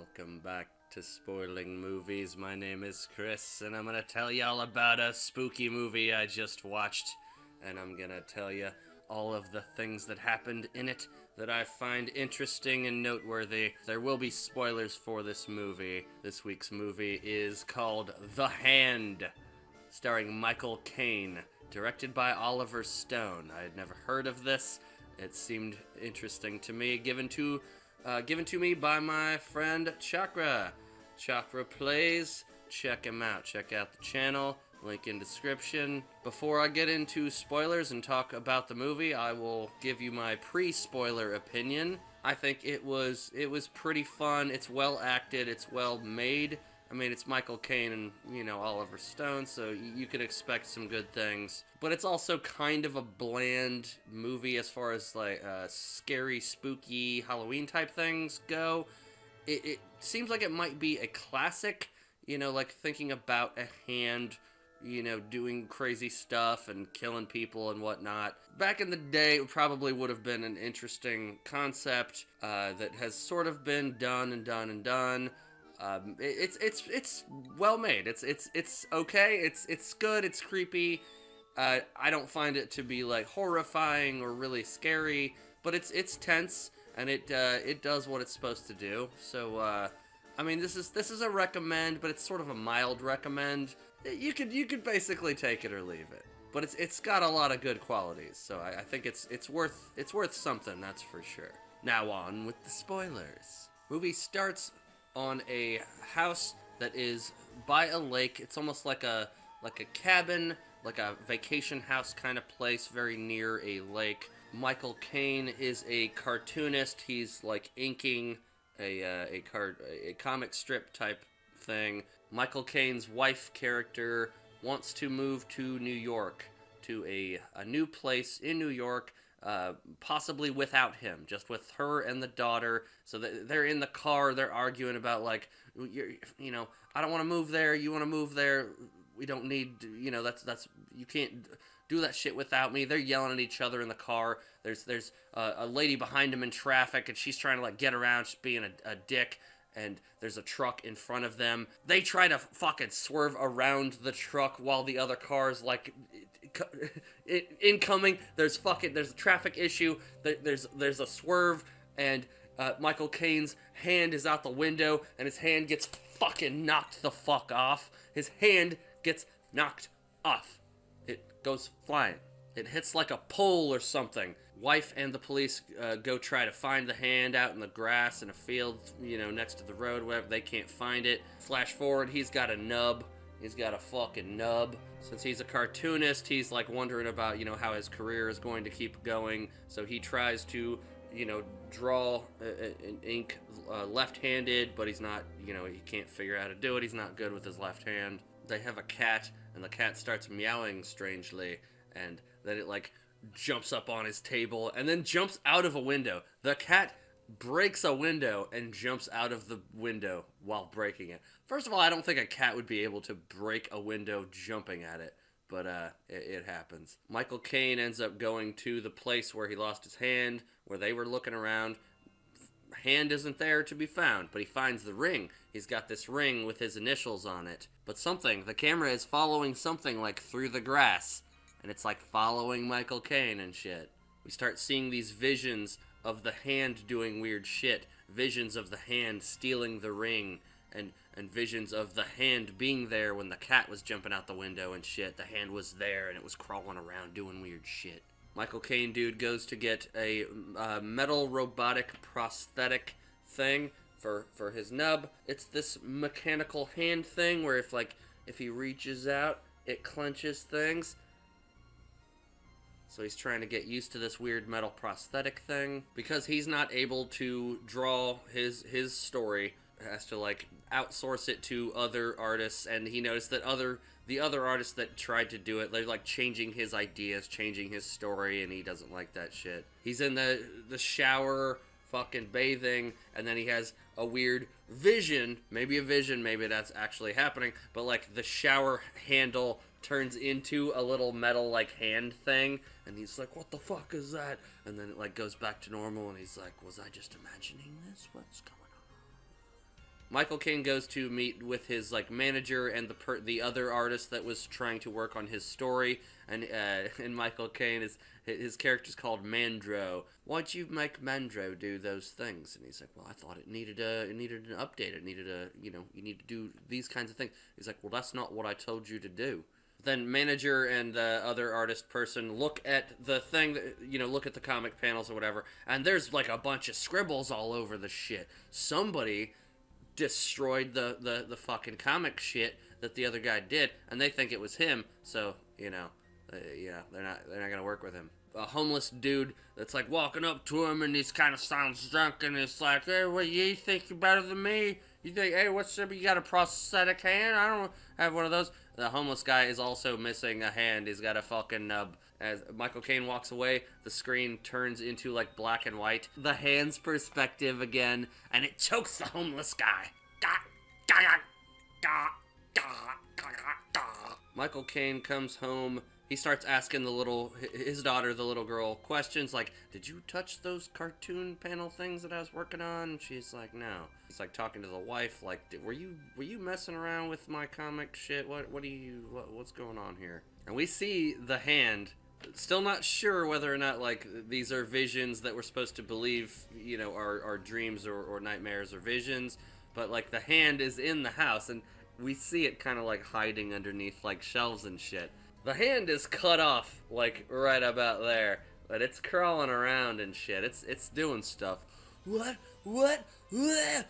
Welcome back to Spoiling Movies. My name is Chris, and I'm gonna tell y'all about a spooky movie I just watched. And I'm gonna tell you all of the things that happened in it that I find interesting and noteworthy. There will be spoilers for this movie. This week's movie is called The Hand, starring Michael Caine, directed by Oliver Stone. I had never heard of this. It seemed interesting to me, given to me by my friend Chakra. Chakra Plays. Check him out. Check out the channel. Link in description. Before I get into spoilers and talk about the movie, I will give you my pre-spoiler opinion. I think it was pretty fun. It's well acted. It's well made. I mean, it's Michael Caine and, Oliver Stone, so you could expect some good things. But it's also kind of a bland movie as far as, scary, spooky Halloween-type things go. It seems like it might be a classic, thinking about a hand, doing crazy stuff and killing people and whatnot. Back in the day, it probably would have been an interesting concept that has sort of been done and done and done. It's well made. It's okay. It's good. It's creepy. I don't find it to be horrifying or really scary, but it's tense and it does what it's supposed to do. So this is a recommend, but it's sort of a mild recommend. You could basically take it or leave it, but it's got a lot of good qualities. So I think it's worth something. That's for sure. Now on with the spoilers. Movie starts on a house that is by a lake. It's almost like a cabin, like a vacation house kind of place, very near a lake. Michael Caine is a cartoonist. He's inking a comic strip type thing. Michael Caine's wife character wants to move to New York, to a new place in New York. Possibly without him, just with her and the daughter. So they're in the car, they're arguing about I don't want to move there, you want to move there, we don't need, that's you can't do that shit without me. They're yelling at each other in the car. There's a lady behind him in traffic, and she's trying to get around, she's being a dick. And there's a truck in front of them. They try to fucking swerve around the truck while the other car's incoming. There's a traffic issue. There's a swerve, and Michael Caine's hand is out the window, and his hand gets fucking knocked the fuck off. His hand gets knocked off. It goes flying. It hits like a pole or something. Wife and the police go try to find the hand out in the grass in a field, next to the road, whatever. They can't find it. Flash forward, he's got a nub. He's got a fucking nub. Since he's a cartoonist, he's wondering about, how his career is going to keep going. So he tries to, draw an ink left-handed, but he's not, he can't figure out how to do it. He's not good with his left hand. They have a cat, and the cat starts meowing strangely, and then it jumps up on his table and then jumps out of a window. The cat breaks a window and jumps out of the window while breaking it. First of all, I don't think a cat would be able to break a window jumping at it, but it happens. Michael Caine ends up going to the place where he lost his hand, where they were looking around. Hand isn't there to be found, but he finds the ring. He's got this ring with his initials on it. But the camera is following something through the grass. And it's following Michael Caine and shit. We start seeing these visions of the hand doing weird shit. Visions of the hand stealing the ring. And visions of the hand being there when the cat was jumping out the window and shit. The hand was there and it was crawling around doing weird shit. Michael Caine dude goes to get a metal robotic prosthetic thing for his nub. It's this mechanical hand thing where if he reaches out, it clenches things. So he's trying to get used to this weird metal prosthetic thing. Because he's not able to draw his story, has to outsource it to other artists, and he noticed that the other artists that tried to do it, they're changing his ideas, changing his story, and he doesn't like that shit. He's in the shower fucking bathing, and then he has a weird vision, maybe that's actually happening, but the shower handle turns into a little metal hand thing, and he's like, what the fuck is that? And then it goes back to normal, and he's like, was I just imagining this? What's going on? Michael Caine goes to meet with his like manager and the other artist that was trying to work on his story, and Michael Caine is his character's called Mandro. Why'd you make Mandro do those things? And he's like, well, I thought it needed an update. It needed you need to do these kinds of things. He's like, well, that's not what I told you to do. Then manager and the other artist person look at the thing, look at the comic panels or whatever, and there's like a bunch of scribbles all over the shit. Somebody destroyed the fucking comic shit that the other guy did, and they think it was him, so, they're not gonna work with him. A homeless dude that's like walking up to him, and he's kind of sounds drunk, and it's like, hey, what, you think you're better than me? You think, hey, what's up, you got a prosthetic hand? I don't have one of those. The homeless guy is also missing a hand. He's got a fucking nub. As Michael Caine walks away, the screen turns into, like, black and white. The hand's perspective again, and it chokes the homeless guy. Michael Caine comes home. He starts asking his daughter, the little girl, questions like, did you touch those cartoon panel things that I was working on? And she's like, no. He's like talking to the wife, like, were you messing around with my comic shit? What's going on here? And we see the hand. Still not sure whether or not, like, these are visions that we're supposed to believe, are dreams or nightmares or visions. But, like, the hand is in the house, and we see it kind of, like, hiding underneath, like, shelves and shit. The hand is cut off, like, right about there. But it's crawling around and shit. It's doing stuff. What? Is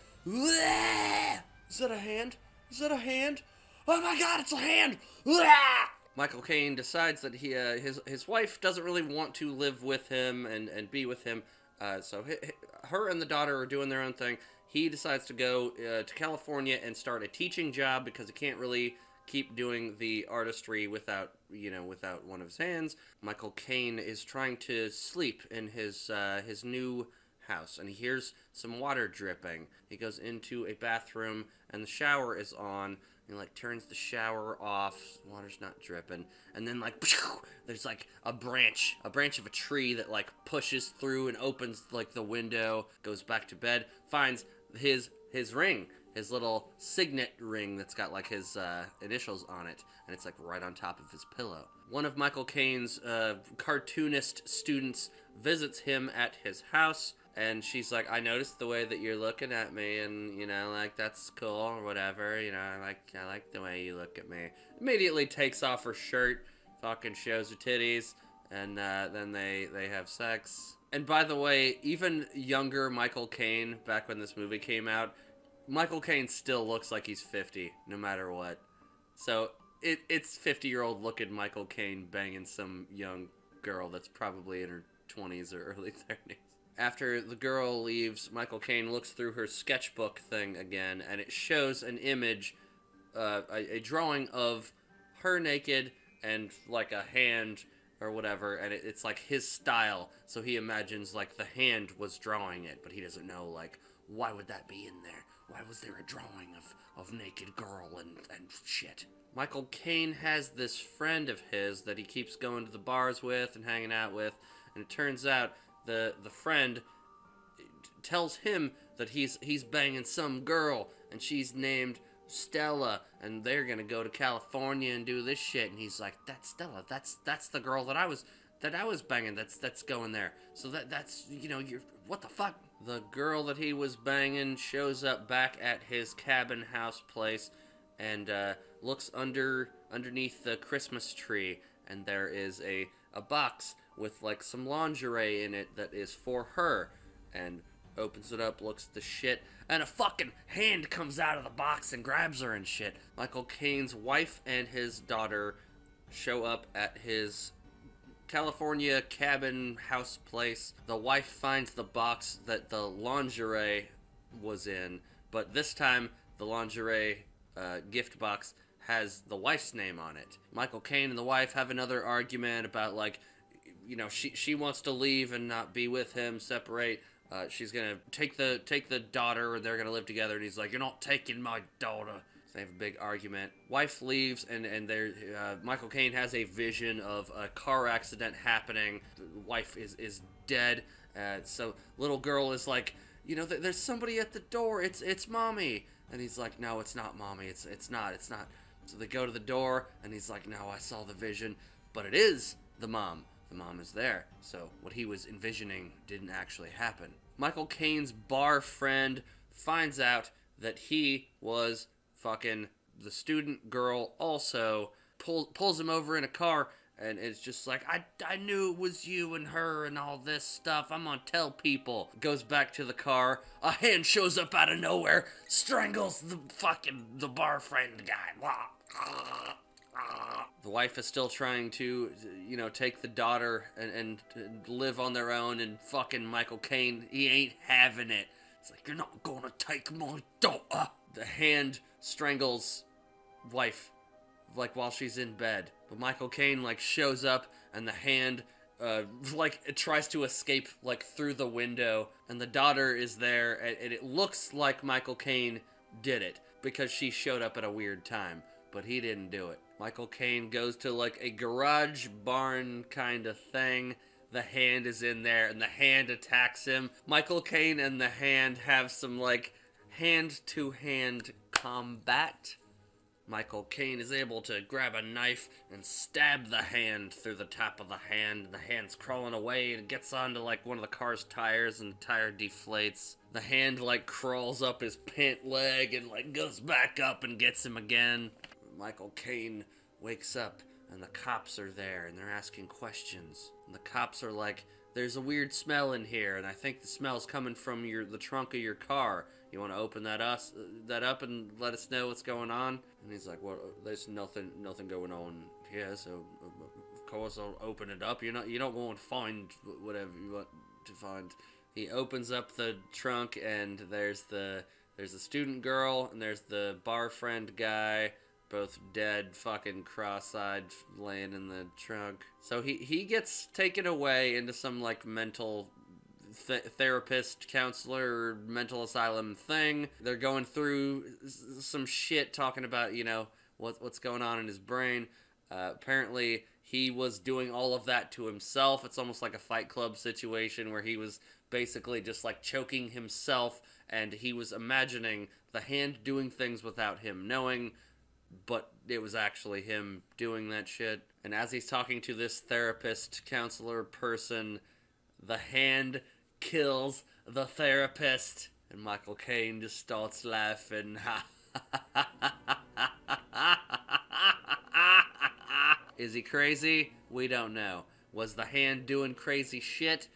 that a hand? Is that a hand? Oh my god, it's a hand! Michael Caine decides that his wife doesn't really want to live with him and be with him. So her and the daughter are doing their own thing. He decides to go to California and start a teaching job because he can't really keep doing the artistry without one of his hands. Michael Caine is trying to sleep in his new house, and he hears some water dripping. He goes into a bathroom, and the shower is on. He, like, turns the shower off. Water's not dripping. And then, like, there's, like, a branch of a tree that, like, pushes through and opens, like, the window, goes back to bed, finds his ring. His little signet ring that's got, like, his initials on it, and it's, like, right on top of his pillow. One of Michael Caine's cartoonist students visits him at his house, and she's like, I noticed the way that you're looking at me, and, like, that's cool, or whatever, I like the way you look at me. Immediately takes off her shirt, fucking shows her titties, and then they have sex. And by the way, even younger Michael Caine, back when this movie came out, Michael Caine still looks like he's 50, no matter what. So, it's 50-year-old looking Michael Caine banging some young girl that's probably in her 20s or early 30s. After the girl leaves, Michael Caine looks through her sketchbook thing again, and it shows an image, a drawing of her naked and, like, a hand or whatever, and it's, like, his style. So he imagines, like, the hand was drawing it, but he doesn't know, like, why would that be in there? Why was there a drawing of naked girl and shit? Michael Caine has this friend of his that he keeps going to the bars with and hanging out with, and it turns out the friend tells him that he's banging some girl, and she's named Stella, and they're gonna go to California and do this shit, and he's like, that's Stella, that's the girl that I was banging, that's going there. So that's you're, what the fuck? The girl that he was banging shows up back at his cabin house place and looks underneath the Christmas tree, and there is a box with, like, some lingerie in it that is for her, and opens it up, looks at the shit, and a fucking hand comes out of the box and grabs her and shit. Michael Caine's wife and his daughter show up at his California cabin house place. The wife finds the box that the lingerie was in, but this time the lingerie gift box has the wife's name on it. Michael Caine and the wife have another argument about, like, she wants to leave and not be with him, separate. She's gonna take the daughter, and they're gonna live together, and he's like, you're not taking my daughter. They have a big argument. Wife leaves, and Michael Caine has a vision of a car accident happening. The wife is dead. So little girl is like, there's somebody at the door. It's mommy. And he's like, no, it's not, Mommy. It's not. So they go to the door, and he's like, no, I saw the vision, but it is the mom. The mom is there. So what he was envisioning didn't actually happen. Michael Caine's bar friend finds out that he was fucking the student girl also, pulls him over in a car, and it's just like, I knew it was you and her and all this stuff. I'm gonna tell people. Goes back to the car. A hand shows up out of nowhere, strangles the bar friend guy. The wife is still trying to, take the daughter and live on their own, and fucking Michael Caine, he ain't having it. It's like, you're not gonna take my daughter. The hand strangles wife, like, while she's in bed. But Michael Caine, like, shows up, and the hand, it tries to escape, like, through the window. And the daughter is there, and it looks like Michael Caine did it, because she showed up at a weird time. But he didn't do it. Michael Caine goes to, like, a garage barn kind of thing. The hand is in there, and the hand attacks him. Michael Caine and the hand have some, like, hand-to-hand combat. Michael Caine is able to grab a knife and stab the hand through the top of the hand. The hand's crawling away, and it gets onto, like, one of the car's tires, and the tire deflates. The hand, like, crawls up his pant leg and, like, goes back up and gets him again. Michael Caine wakes up, and the cops are there, and they're asking questions. And the cops are like, there's a weird smell in here, and I think the smell's coming from the trunk of your car. You want to open that up and let us know what's going on? And he's like, well, there's nothing going on here, so of course I'll open it up. You don't go and find whatever you want to find. He opens up the trunk, and there's the student girl, and there's the bar friend guy, both dead, fucking cross-eyed, laying in the trunk. So he gets taken away into some, like, mental therapist, counselor, mental asylum thing. They're going through some shit, talking about, what's going on in his brain. Apparently, he was doing all of that to himself. It's almost like a Fight Club situation where he was basically just, like, choking himself, and he was imagining the hand doing things without him knowing, but it was actually him doing that shit. And as he's talking to this therapist, counselor person, the hand kills the therapist. And Michael Caine just starts laughing. Is he crazy? We don't know. Was the hand doing crazy shit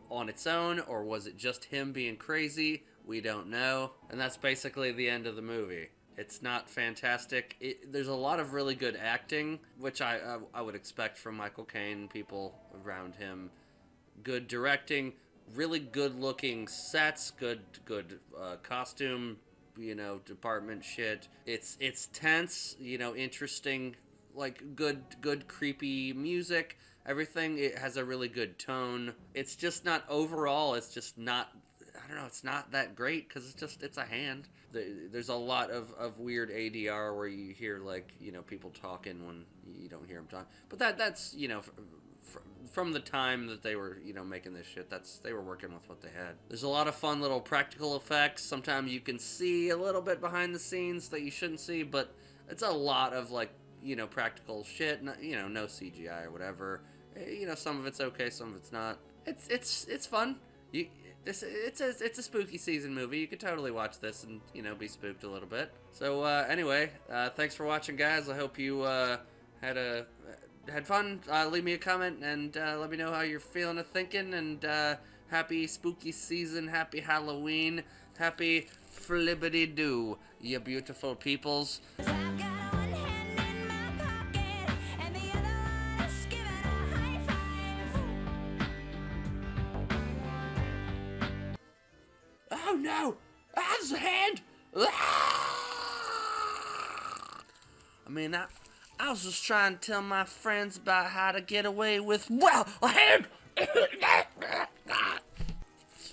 on its own, or was it just him being crazy? We don't know. And that's basically the end of the movie. It's not fantastic. There's a lot of really good acting, which I would expect from Michael Caine, people around him. Good directing, really good-looking sets, good costume, department shit. It's tense, interesting, like, good creepy music. Everything, it has a really good tone. It's just not, overall, it's just not, I don't know, it's not that great, because it's a hand. There's a lot of weird ADR where you hear, like, people talking when you don't hear them talk. But that's from the time that they were, making this shit, they were working with what they had. There's a lot of fun little practical effects. Sometimes you can see a little bit behind the scenes that you shouldn't see, but it's a lot of, like, practical shit, no CGI or whatever. Some of it's okay, some of it's not. It's fun. It's a spooky season movie. You could totally watch this and, be spooked a little bit. So, anyway, thanks for watching, guys. I hope you, had fun. Leave me a comment and, let me know how you're feeling or thinking. And, happy spooky season. Happy Halloween. Happy flibbity-doo, you beautiful peoples. Oh no! That's a hand! I mean, I was just trying to tell my friends about how to get away with, well, a hand! This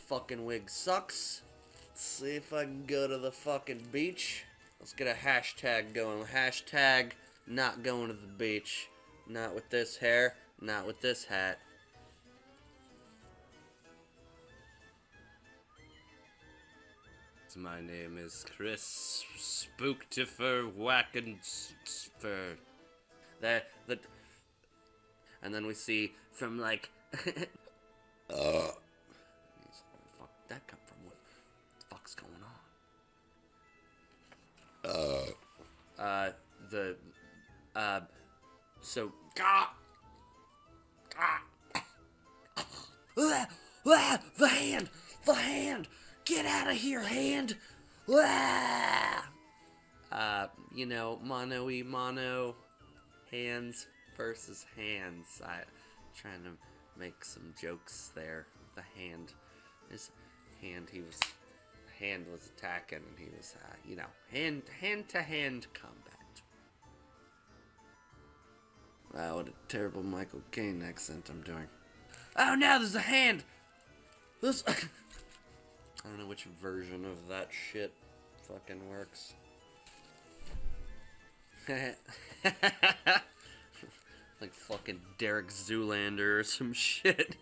fucking wig sucks. Let's see if I can go to the fucking beach. Let's get a hashtag going. Hashtag not going to the beach. Not with this hair, not with this hat. My name is Chris Spooktifer Wackenfer. And then we see from like fuck that come from? What the fuck's going on? So the hand, get out of here, hand. You know, mono, hands versus hands. I trying to make some jokes there. The hand, his hand, hand was attacking, and he was, you know, hand to hand combat. Wow, what a terrible Michael Caine accent I'm doing. Oh, now there's a hand. This. I don't know which version of that shit fucking works. Like fucking Derek Zoolander or some shit.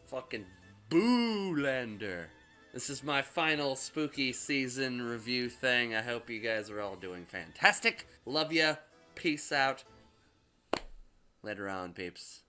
Fucking Boolander. This is my final spooky season review thing. I hope you guys are all doing fantastic. Love ya. Peace out. Later on, peeps.